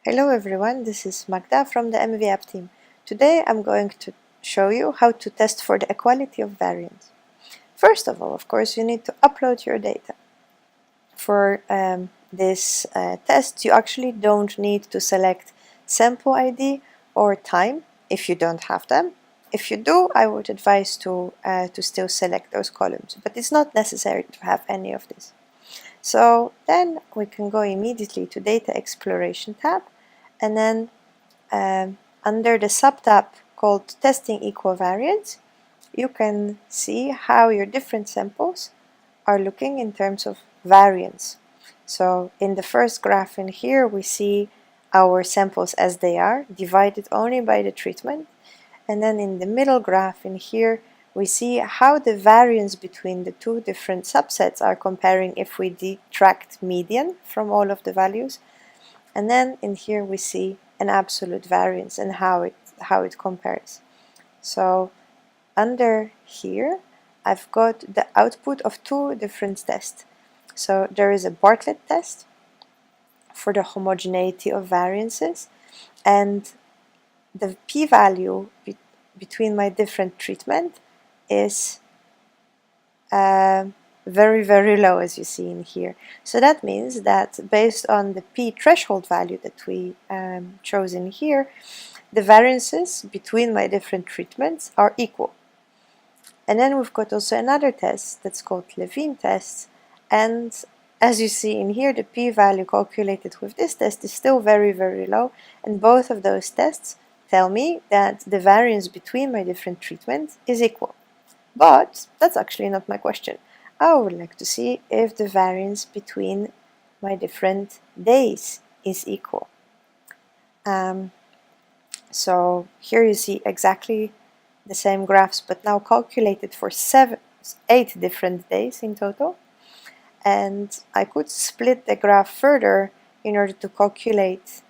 Hello everyone, this is Magda from the MVApp team. Today I'm going to show you how to test for the equality of variance. First of all, of course, you need to upload your data. For this test, you actually don't need to select sample ID or time if you don't have them. If you do, I would advise to still select those columns, but it's not necessary to have any of this. So then we can go immediately to Data Exploration tab, and then under the subtab called Testing Equivariance, you can see how your different samples are looking in terms of variance. So in the first graph in here, we see our samples as they are, divided only by the treatment. And then in the middle graph in here, we see how the variance between the two different subsets are comparing if we detract median from all of the values. And then in here we see an absolute variance and how it compares. So under here I've got the output of two different tests. So there is a Bartlett test for the homogeneity of variances, and the p-value between my different treatment is very, very low, as you see in here. So that means that based on the p threshold value that we chose in here, the variances between my different treatments are equal. And then we've got also another test that's called Levene test, and as you see in here, the p-value calculated with this test is still very, very low, and both of those tests tell me that the variance between my different treatments is equal. But that's actually not my question. I would like to see if the variance between my different days is equal. So here you see exactly the same graphs, but now calculated for 8 different days in total. And I could split the graph further in order to calculate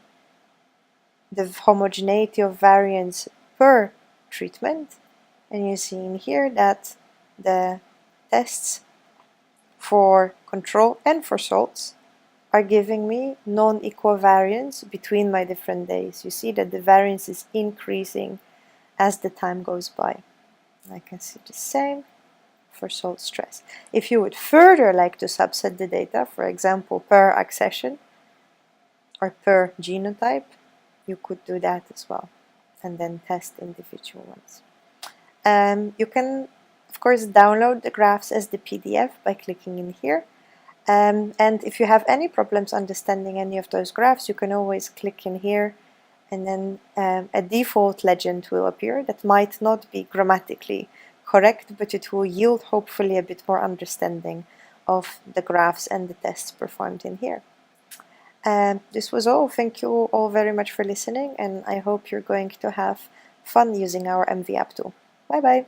the homogeneity of variance per treatment. And you see in here that the tests for control and for salts are giving me non-equal variance between my different days. You see that the variance is increasing as the time goes by. I can see the same for salt stress. If you would further like to subset the data, for example per accession or per genotype, you could do that as well and then test individual ones. You can, of course, download the graphs as the PDF by clicking in here. And if you have any problems understanding any of those graphs, you can always click in here, and then a default legend will appear that might not be grammatically correct, but it will yield hopefully a bit more understanding of the graphs and the tests performed in here. This was all. Thank you all very much for listening, and I hope you're going to have fun using our MVApp tool. Bye bye!